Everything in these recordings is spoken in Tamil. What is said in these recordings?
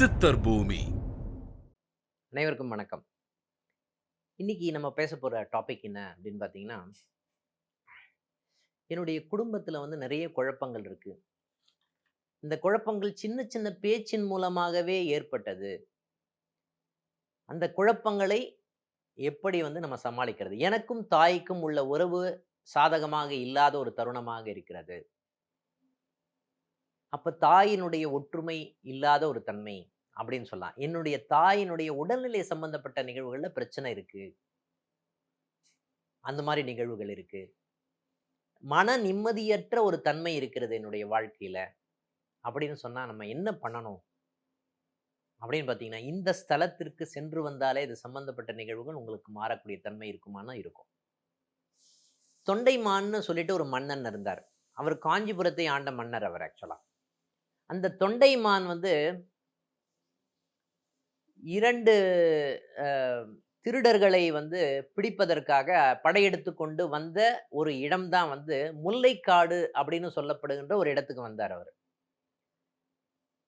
சித்தர் பூமி. அனைவருக்கும் வணக்கம். இன்னைக்கு நம்ம பேச போற டாபிக் என்ன அப்படின்னு பார்த்தீங்கன்னா, என்னுடைய குடும்பத்துல நிறைய குழப்பங்கள் இருக்கு. இந்த குழப்பங்கள் சின்ன சின்ன பேச்சின் மூலமாகவே ஏற்பட்டது. அந்த குழப்பங்களை எப்படி நம்ம சமாளிக்கிறது? எனக்கும் தாய்க்கும் உள்ள உறவு சாதகமாக இல்லாத ஒரு தருணமாக இருக்கிறது. அப்ப தாயினுடைய ஒற்றுமை இல்லாத ஒரு தன்மை அப்படின்னு சொல்லலாம். என்னுடைய தாயினுடைய உடல்நிலை சம்பந்தப்பட்ட நிகழ்வுகள்ல பிரச்சனை இருக்கு. அந்த மாரி நிகழ்வுகள் இருக்கு. மன நிம்மதியற்ற ஒரு தன்மை இருக்கிறது என்னுடைய வாழ்க்கையில. அப்படின்னு சொன்னா நம்ம என்ன பண்ணணும்? அப்படின்னு பார்த்தீங்கன்னா, இந்த ஸ்தலத்திற்கு சென்று வந்தாலே இது சம்பந்தப்பட்ட நிகழ்வுகள் உங்களுக்கு மாறக்கூடிய தன்மை இருக்குமானா இருக்கும். தொண்டைமான்னு சொல்லிட்டு ஒரு மன்னன் இருந்தார். அவர் காஞ்சிபுரத்தை ஆண்ட மன்னர் அவர் ஆக்சுவலா. அந்த தொண்டைமான் 2 அ திருடர்களை பிடிப்பதற்காக படையெடுத்து கொண்டு வந்த ஒரு இடம் தான் முல்லைக்காடு அப்படின்னு சொல்லப்படுகின்ற ஒரு இடத்துக்கு வந்தார் அவரு.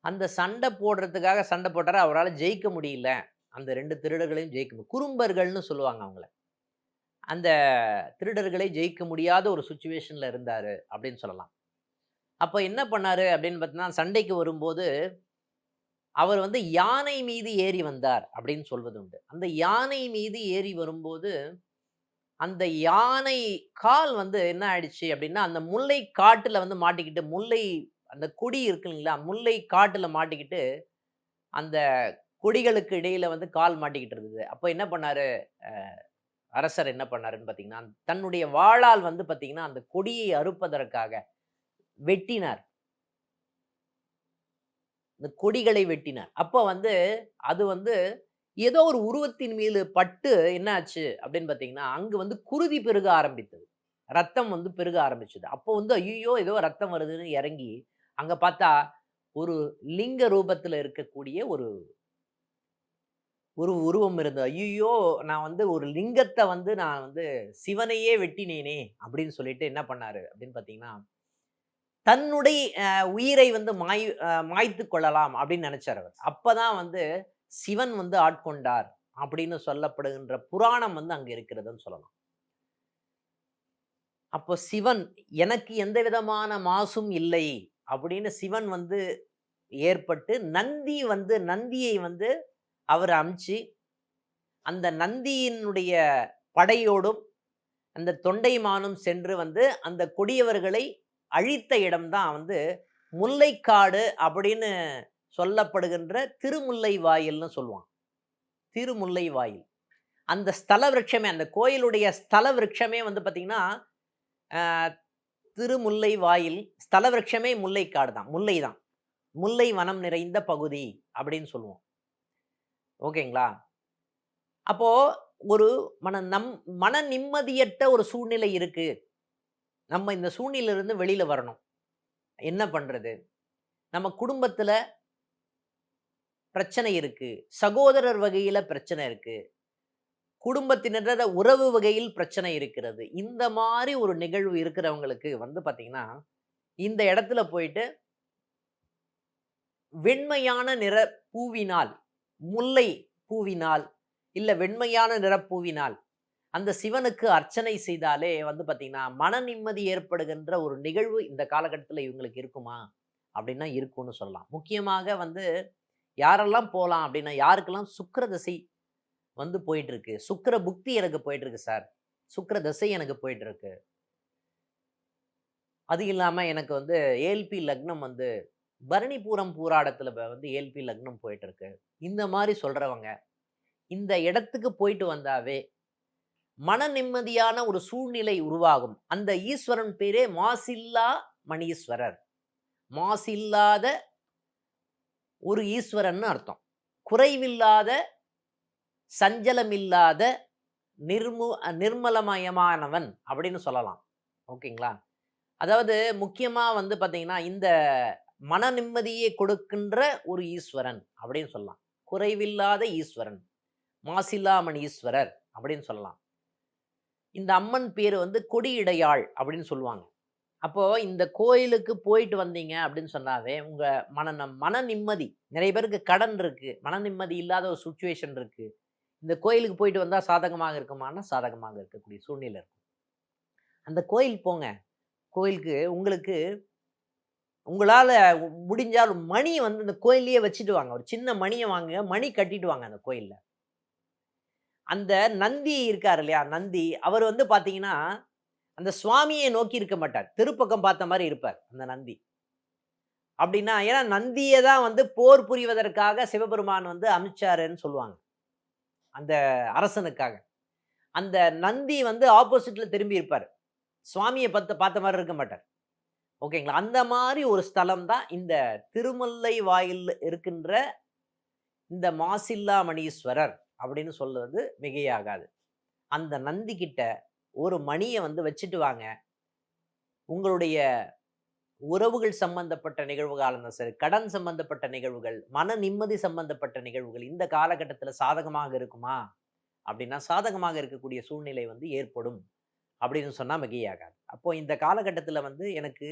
அந்த சண்டை போடுறதுக்காக சண்டை போட்டாரு. அவரால ஜெயிக்க முடியல. அந்த 2 திருடர்களையும் குறும்பர்கள்ன்னு சொல்லுவாங்க அவங்கள. அந்த திருடர்களை ஜெயிக்க முடியாத ஒரு சிச்சுவேஷன்ல இருந்தாரு அப்படின்னு சொல்லலாம். அப்ப என்ன பண்ணாரு அப்படின்னு பார்த்தீங்கன்னா, சண்டைக்கு வரும்போது அவர் யானை மீது ஏறி வந்தார் அப்படின்னு சொல்வது உண்டு. அந்த யானை மீது ஏறி வரும்போது, அந்த யானை கால் என்ன ஆயிடுச்சு அப்படின்னா, அந்த முல்லை காட்டுல மாட்டிக்கிட்டு, அந்த கொடி இருக்கு இல்லைங்களா? முல்லை காட்டுல மாட்டிக்கிட்டு, அந்த கொடிகளுக்கு இடையில கால் மாட்டிக்கிட்டு இருந்தது. அப்ப என்ன பண்ணாரு, அ அரசர் என்ன பண்ணாருன்னு பார்த்தீங்கன்னா, தன்னுடைய வாளால் பார்த்தீங்கன்னா, அந்த கொடியை அறுப்பதற்காக வெட்டினார். இந்த கொடிகளை வெட்டினார். அப்ப அது ஏதோ ஒரு உருவத்தின் மீது பட்டு என்ன ஆச்சு அப்படின்னு பார்த்தீங்கன்னா, அங்கு குருதி பெருக ஆரம்பித்தது. ரத்தம் பெருக ஆரம்பிச்சது. அப்போ ஐய்யயோ! ஏதோ ரத்தம் வருதுன்னு இறங்கி, அங்க பார்த்தா ஒரு லிங்க ரூபத்துல இருக்கக்கூடிய ஒரு ஒரு உருவம் இருந்தது. ஐய்யயோ! நான் ஒரு லிங்கத்த நான் சிவனையே வெட்டினேனே! அப்படின்னு சொல்லிட்டு என்ன பண்ணாரு அப்படின்னு பார்த்தீங்கன்னா, தன்னுடைய உயிரை மாய்த்துக் கொள்ளலாம் அப்படின்னு நெனச்சாரு அவர். அப்பதான் சிவன் ஆட்கொண்டார் அப்படின்னு சொல்லப்படுகின்ற புராணம் அங்க இருக்கிறதுன்னு சொல்லலாம். அப்போ சிவன் எனக்கு எந்த விதமான மாசும் இல்லை அப்படின்னு சிவன் ஏற்பட்டு நந்தியை அவர் அனுப்பிச்சு அந்த நந்தியினுடைய படையோடும் அந்த தொண்டைமானும் சென்று அந்த கொடியவர்களை அழித்த இடம் தான் முல்லைக்காடு அப்படின்னு சொல்லப்படுகின்ற திருமுல்லை வாயில்னு சொல்லுவான். திருமுல்லை வாயில். அந்த ஸ்தல விருட்சமே, அந்த கோயிலுடைய ஸ்தல விருட்சமே பார்த்தீங்கன்னா, அ திருமுல்லை வாயில். ஸ்தல விருட்சமே முல்லைக்காடு தான். முல்லை தான். முல்லை வனம் நிறைந்த பகுதி அப்படின்னு சொல்லுவோம். ஓகேங்களா? அப்போ ஒரு மன நிம்மதியற்ற ஒரு சூழ்நிலை இருக்கு. நம்ம இந்த சூழ்நிலையிலிருந்து வெளியில வரணும். என்ன பண்றது? நம்ம குடும்பத்துல பிரச்சனை இருக்கு. சகோதரர் வகையில பிரச்சனை இருக்கு. குடும்பத்தினர் உறவு வகையில் பிரச்சனை இருக்கிறது. இந்த மாரி ஒரு நிகழ்வு இருக்கிறவங்களுக்கு பார்த்தீங்கன்னா, இந்த இடத்துல போயிட்டு வெண்மையான நிற பூவினால், முல்லை பூவினால், இல்ல வெண்மையான நிற பூவினால் அந்த சிவனுக்கு அர்ச்சனை செய்தாலே பார்த்தீங்கன்னா, மன நிம்மதி ஏற்படுகின்ற ஒரு நிகழ்வு இந்த காலகட்டத்தில இவங்களுக்கு இருக்குமா? அப்படின்னா இருக்கும்னு சொல்லலாம். முக்கியமாக யாரெல்லாம் போலாம் அப்படின்னா, யாருக்கெல்லாம் சுக்கிர திசை போயிட்டு இருக்கு. சுக்கிர புக்தி எனக்கு போயிட்டு இருக்கு சார். சுக்கிர திசை எனக்கு போயிட்டு இருக்கு. அது இல்லாம எனக்கு ஏல்பி லக்னம் பரணி பூரம் பூராடத்துல ஏல்பி லக்னம் போயிட்டு இருக்கு. இந்த மாரி சொல்றவங்க, இந்த இடத்துக்கு போயிட்டு வந்தாவே மன நிம்மதியான ஒரு சூழ்நிலை உருவாகும். அந்த ஈஸ்வரன் பேரே மாசில்லா மணீஸ்வரர். மாசில்லாத ஒரு ஈஸ்வரன்னு அர்த்தம். குறைவில்லாத, சஞ்சலமில்லாத, நிர்மலமயமானவன் அப்படின்னு சொல்லலாம். ஓகேங்களா? அதாவது முக்கியமா பார்த்தீங்கன்னா, இந்த மன நிம்மதியை கொடுக்கின்ற ஒரு ஈஸ்வரன் அப்படின்னு சொல்லலாம். குறைவில்லாத ஈஸ்வரன். மாசில்லாமணி ஈஸ்வரர் அப்படின்னு சொல்லலாம். இந்த அம்மன் பேரு கொடியிடையாள் அப்படின்னு சொல்லுவாங்க. அப்போ இந்த கோயிலுக்கு போயிட்டு வந்தீங்க அப்படின்னு சொன்னாவே, உங்க மன நிம்மதி நெறைய பேருக்கு கடன் இருக்கு. மன நிம்மதி இல்லாத ஒரு சிச்சுவேஷன் இருக்கு. இந்த கோயிலுக்கு போயிட்டு வந்தா சாதகமாக இருக்குமான்னா, சாதகமாக இருக்கக்கூடிய சூழ்நிலை இருக்கும். அந்த கோயில் போங்க. கோயிலுக்கு உங்களுக்கு உங்களால முடிஞ்சால் மணிய வந்து இந்த கோயில்லயே வச்சுட்டு வாங்க. ஒரு சின்ன மணிய வாங்குங்க. மணி கட்டிட்டு வாங்க அந்த கோயில்ல. அந்த நந்தி இருக்காரு இல்லையா? நந்தி அவர் வந்து பார்த்தீங்கன்னா, அந்த சுவாமிய நோக்கி இருக்க மாட்டார். தெருப்பக்கம் பார்த்த மாரி இருப்பார், அந்த நந்தி. அப்டின்னா, ஏன்னா நந்திய தான் வந்து போர் புரிவதற்காக சிவபெருமான் வந்து அனுப்பிச்சாருன்னு சொல்லுவாங்க. அந்த அரசனுக்காக. அந்த நந்தி வந்து ஆப்போசிட்ல திரும்பி இருப்பாரு. சுவாமிய பார்த்த மாரி இருக்க மாட்டார். ஓகேங்களா? அந்த மாரி ஒரு ஸ்தலம் தான் இந்த திருமல்லை வாயில் இருக்கின்ற இந்த மாசில்லா மணீஸ்வரர் அப்படின்னு சொல்வது மிகையாகாது. அந்த நந்தி கிட்ட ஒரு மணிய வந்து வச்சுட்டு வாங்க. உங்களுடைய உறவுகள் சம்பந்தப்பட்ட நிகழ்வுகளா இருந்தாலும் சரி, கடன் சம்பந்தப்பட்ட நிகழ்வுகள், மன நிம்மதி சம்பந்தப்பட்ட நிகழ்வுகள் இந்த காலகட்டத்தில சாதகமாக இருக்குமா? அப்படின்னா, சாதகமாக இருக்கக்கூடிய சூழ்நிலை வந்து ஏற்படும் அப்படின்னு சொன்னா மிகையாகாது. அப்போ இந்த காலகட்டத்தில வந்து எனக்கு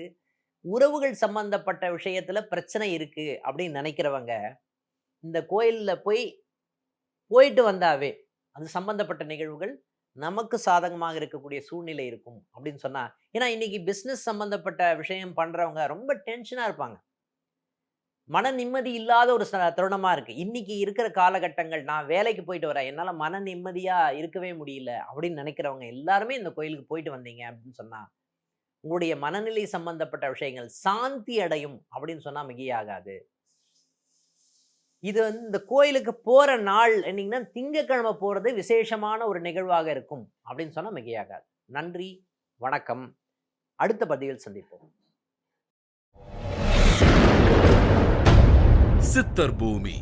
உறவுகள் சம்பந்தப்பட்ட விஷயத்தில பிரச்சனை இருக்கு அப்படின்னு நினைக்கிறவங்க, இந்த கோயில்ல போயிட்டு வந்தாவே, அது சம்பந்தப்பட்ட நிகழ்வுகள் நமக்கு சாதகமாக இருக்கக்கூடிய சூழ்நிலை இருக்கும் அப்படின்னு சொன்னா ஏன்னா இன்னைக்கு பிசினஸ் சம்பந்தப்பட்ட விஷயம் பண்றவங்க ரொம்ப டென்ஷனா இருப்பாங்க. மன நிம்மதி இல்லாத ஒரு தருணமா இருக்கு. இன்னைக்கு இருக்கிற காலகட்டங்கள் நான் வேலைக்கு போயிட்டு வரேன். என்னால மன நிம்மதியா இருக்கவே முடியல அப்படின்னு நினைக்கிறவங்க எல்லாருமே இந்த கோயிலுக்கு போயிட்டு வந்தீங்க அப்படின்னு சொன்னா, உங்களுடைய மனநிலை சம்பந்தப்பட்ட விஷயங்கள் சாந்தி அடையும் அப்படின்னு சொன்னா மிகையாகாது. இது வந்து இந்த கோயிலுக்கு போற நாள் என்னீங்கன்னா, திங்கட்கிழமை போறது விசேஷமான ஒரு நிகழ்வாக இருக்கும் அப்படின்னு சொன்னா மிகையாகாது. நன்றி, வணக்கம். அடுத்த பதிவில் சந்திப்போம். சித்தர் பூமி